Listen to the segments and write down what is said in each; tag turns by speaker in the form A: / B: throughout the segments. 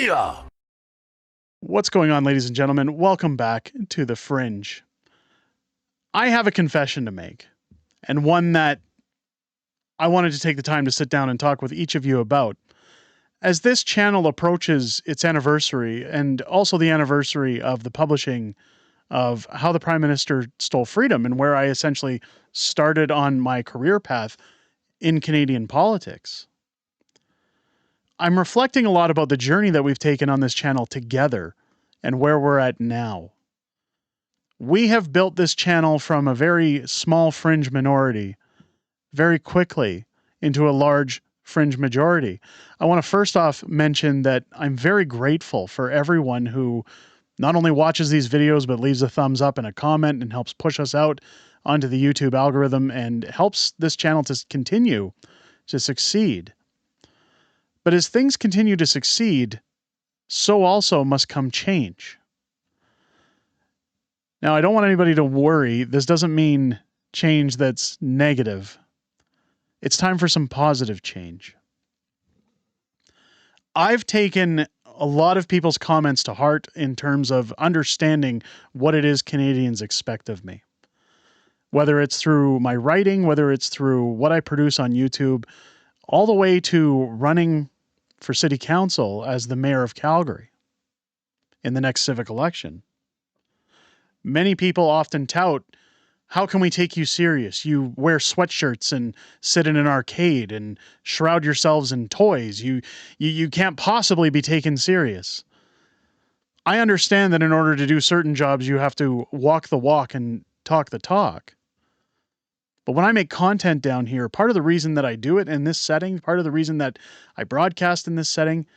A: Booyah!
B: What's going on, ladies and gentlemen? Welcome back to the Fringe. I have a confession to make, and one that I wanted to take the time to sit down and talk with each of you about. As this channel approaches its anniversary, and also the anniversary of the publishing of How the Prime Minister Stole Freedom, and where I essentially started on my career path in Canadian politics, I'm reflecting a lot about the journey that we've taken on this channel together and where we're at now. We have built this channel from a very small fringe minority very quickly into a large fringe majority. I want to first off mention that I'm very grateful for everyone who not only watches these videos, but leaves a thumbs up and a comment and helps push us out onto the YouTube algorithm and helps this channel to continue to succeed. But as things continue to succeed, so also must come change. Now, I don't want anybody to worry. This doesn't mean change that's negative. It's time for some positive change. I've taken a lot of people's comments to heart in terms of understanding what it is Canadians expect of me. Whether it's through my writing, whether it's through what I produce on YouTube, all the way to running for city council as the mayor of Calgary in the next civic election. Many people often tout, how can we take you serious? You wear sweatshirts and sit in an arcade and shroud yourselves in toys. You can't possibly be taken serious. I understand that in order to do certain jobs, you have to walk the walk and talk the talk. But when I make content down here, part of the reason that I do it in this setting, part of the reason that I broadcast in this setting,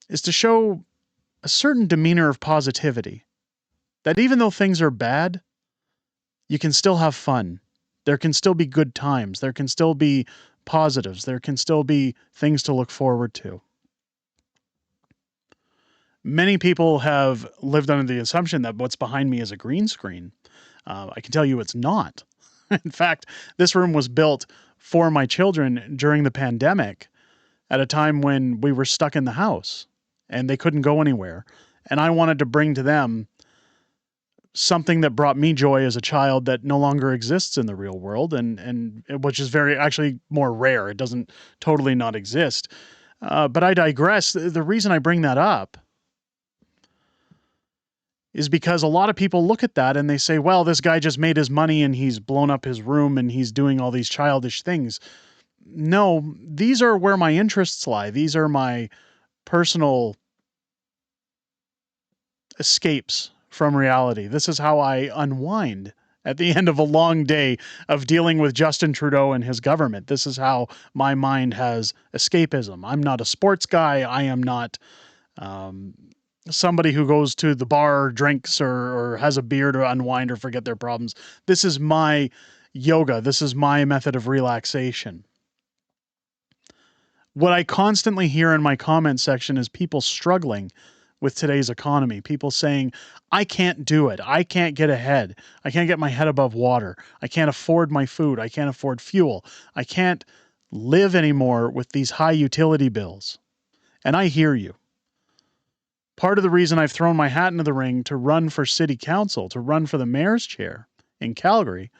B: is to show a certain demeanor of positivity. That even though things are bad, you can still have fun. There can still be good times. There can still be positives. There can still be things to look forward to. Many people have lived under the assumption that what's behind me is a green screen. I can tell you it's not. In fact, this room was built for my children during the pandemic at a time when we were stuck in the house and they couldn't go anywhere. And I wanted to bring to them something that brought me joy as a child that no longer exists in the real world, and which is very actually more rare. It doesn't totally not exist. But I digress. The reason I bring that up is because a lot of people look at that and they say, well, this guy just made his money and he's blown up his room and he's doing all these childish things. No, these are where my interests lie. These are my personal escapes from reality. This is how I unwind at the end of a long day of dealing with Justin Trudeau and his government. This is how my mind has escapism. I'm not a sports guy. I am not somebody who goes to the bar, drinks, or has a beer to unwind or forget their problems. This is my yoga. This is my method of relaxation. What I constantly hear in my comment section is people struggling with today's economy. People saying, I can't do it. I can't get ahead. I can't get my head above water. I can't afford my food. I can't afford fuel. I can't live anymore with these high utility bills. And I hear you. Part of the reason I've thrown my hat into the ring to run for city council, to run for the mayor's chair in Calgary,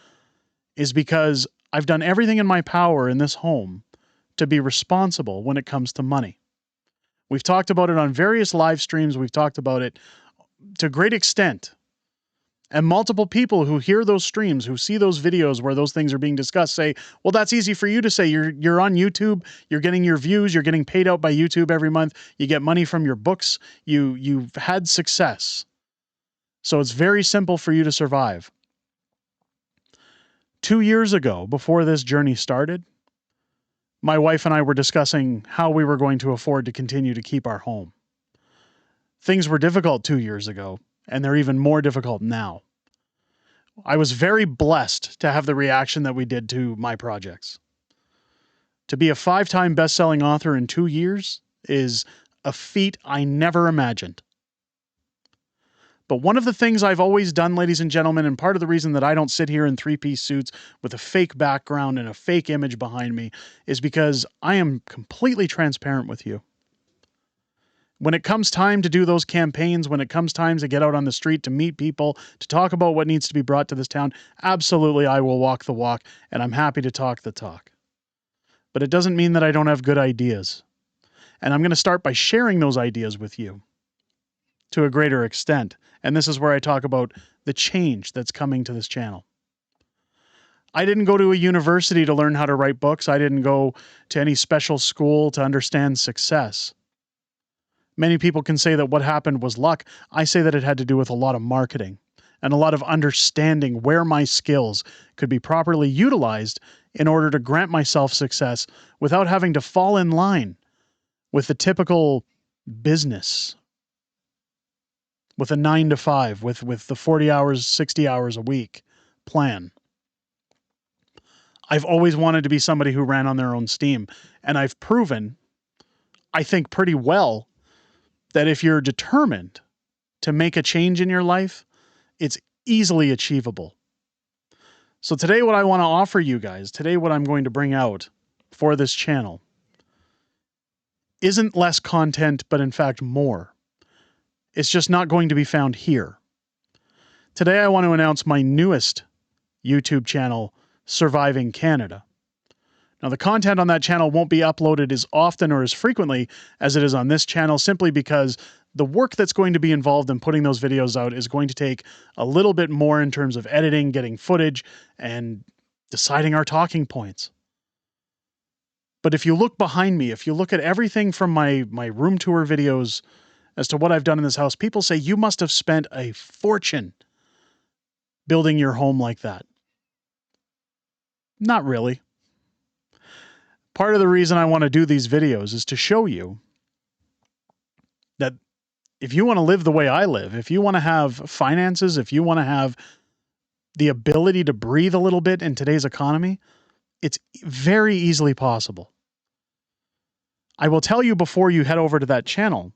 B: is because I've done everything in my power in this home to be responsible when it comes to money. We've talked about it on various live streams. We've talked about it to great extent. And multiple people who hear those streams, who see those videos where those things are being discussed say, well, that's easy for you to say. You're on YouTube. You're getting your views. You're getting paid out by YouTube every month. You get money from your books. You've had success. So it's very simple for you to survive. 2 years ago, before this journey started, my wife and I were discussing how we were going to afford to continue to keep our home. Things were difficult 2 years ago, and they're even more difficult now. I was very blessed to have the reaction that we did to my projects. To be a 5-time best-selling author in 2 years is a feat I never imagined. But one of the things I've always done, ladies and gentlemen, and part of the reason that I don't sit here in 3-piece suits with a fake background and a fake image behind me is because I am completely transparent with you. When it comes time to do those campaigns, when it comes time to get out on the street to meet people, to talk about what needs to be brought to this town, absolutely I will walk the walk, and I'm happy to talk the talk. But it doesn't mean that I don't have good ideas. And I'm going to start by sharing those ideas with you to a greater extent. And this is where I talk about the change that's coming to this channel. I didn't go to a university to learn how to write books. I didn't go to any special school to understand success. Many people can say that what happened was luck. I say that it had to do with a lot of marketing and a lot of understanding where my skills could be properly utilized in order to grant myself success without having to fall in line with the typical business, with a 9 to 5, with the 40 hours, 60 hours a week plan. I've always wanted to be somebody who ran on their own steam, and I've proven, I think pretty well, that if you're determined to make a change in your life, it's easily achievable. So today what I want to offer you guys, today what I'm going to bring out for this channel isn't less content, but in fact more. It's just not going to be found here. Today I want to announce my newest YouTube channel, Surviving Canada. Now, the content on that channel won't be uploaded as often or as frequently as it is on this channel, simply because the work that's going to be involved in putting those videos out is going to take a little bit more in terms of editing, getting footage, and deciding our talking points. But if you look behind me, if you look at everything from my room tour videos as to what I've done in this house, people say you must have spent a fortune building your home like that. Not really. Part of the reason I want to do these videos is to show you that if you want to live the way I live, if you want to have finances, if you want to have the ability to breathe a little bit in today's economy, it's very easily possible. I will tell you before you head over to that channel,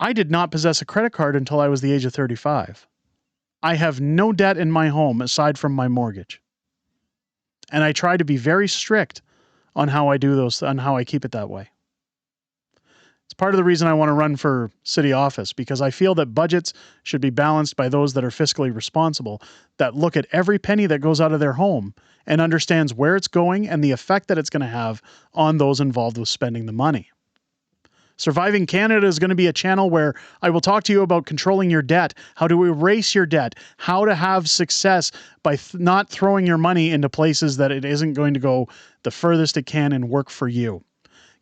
B: I did not possess a credit card until I was the age of 35. I have no debt in my home aside from my mortgage. And I try to be very strict on how I do those, on how I keep it that way. It's part of the reason I want to run for city office, because I feel that budgets should be balanced by those that are fiscally responsible, that look at every penny that goes out of their home and understands where it's going and the effect that it's going to have on those involved with spending the money. Surviving Canada is going to be a channel where I will talk to you about controlling your debt, how to erase your debt, how to have success by not throwing your money into places that it isn't going to go the furthest it can and work for you.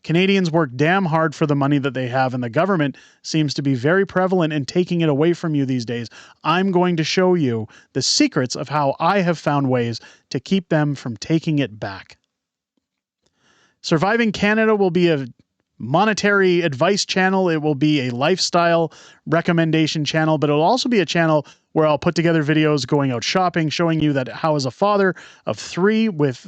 B: Canadians work damn hard for the money that they have, and the government seems to be very prevalent in taking it away from you these days. I'm going to show you the secrets of how I have found ways to keep them from taking it back. Surviving Canada will be a monetary advice channel. It will be a lifestyle recommendation channel, but it'll also be a channel where I'll put together videos going out shopping, showing you that how as a father of 3 with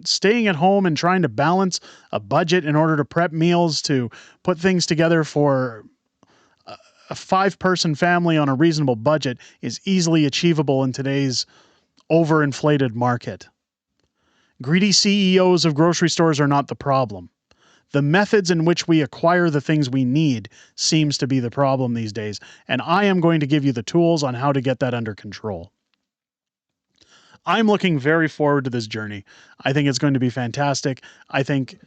B: staying at home and trying to balance a budget in order to prep meals, to put things together for a 5-person family on a reasonable budget is easily achievable in today's overinflated market. Greedy CEOs of grocery stores are not the problem. The methods in which we acquire the things we need seems to be the problem these days, and I am going to give you the tools on how to get that under control. I'm looking very forward to this journey. I think it's going to be fantastic. I think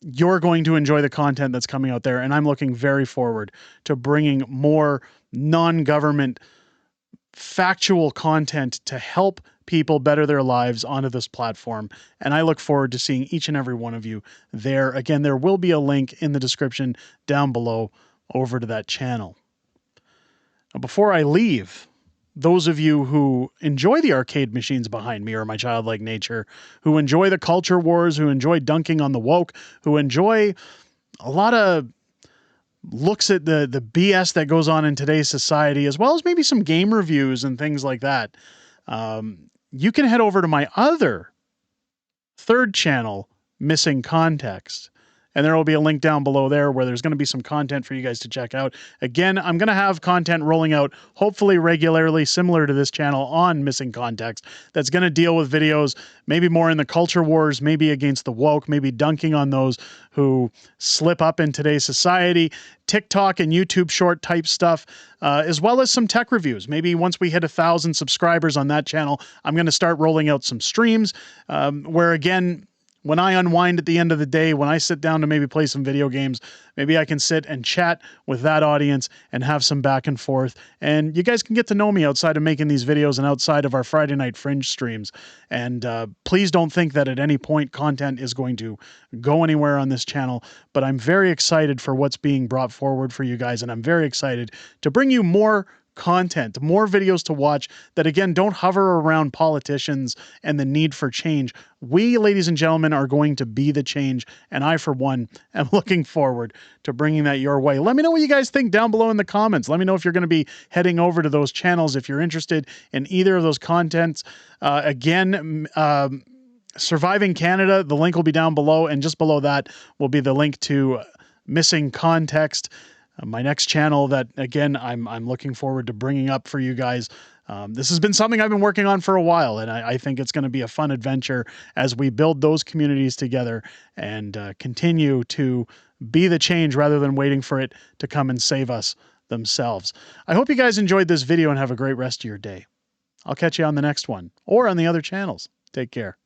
B: you're going to enjoy the content that's coming out there, and I'm looking very forward to bringing more non-government factual content to help people better their lives onto this platform. And I look forward to seeing each and every one of you there. Again, there will be a link in the description down below over to that channel. Now, before I leave, those of you who enjoy the arcade machines behind me or my childlike nature, who enjoy the culture wars, who enjoy dunking on the woke, who enjoy a lot of looks at the BS that goes on in today's society, as well as maybe some game reviews and things like that, you can head over to my other third channel, Missing Context. And there will be a link down below there where there's going to be some content for you guys to check out. Again, I'm going to have content rolling out hopefully regularly, similar to this channel, on Missing Context, that's going to deal with videos maybe more in the culture wars, maybe against the woke, maybe dunking on those who slip up in today's society, TikTok and YouTube short type stuff, as well as some tech reviews. Maybe once we hit 1,000 subscribers on that channel, I'm going to start rolling out some streams where, again, when I unwind at the end of the day, when I sit down to maybe play some video games, maybe I can sit and chat with that audience and have some back and forth. And you guys can get to know me outside of making these videos and outside of our Friday Night Fringe streams. And please don't think that at any point content is going to go anywhere on this channel. But I'm very excited for what's being brought forward for you guys. And I'm very excited to bring you more content, more videos to watch that, again, don't hover around politicians and the need for change. We, ladies and gentlemen, are going to be the change, and I, for one, am looking forward to bringing that your way. Let me know what you guys think down below in the comments. Let me know if you're going to be heading over to those channels if you're interested in either of those contents. Surviving Canada, the link will be down below, and just below that will be the link to Missing Context, my next channel that, again, I'm looking forward to bringing up for you guys. This has been something I've been working on for a while, and I think it's going to be a fun adventure as we build those communities together and continue to be the change rather than waiting for it to come and save us themselves. I hope you guys enjoyed this video and have a great rest of your day. I'll catch you on the next one or on the other channels. Take care.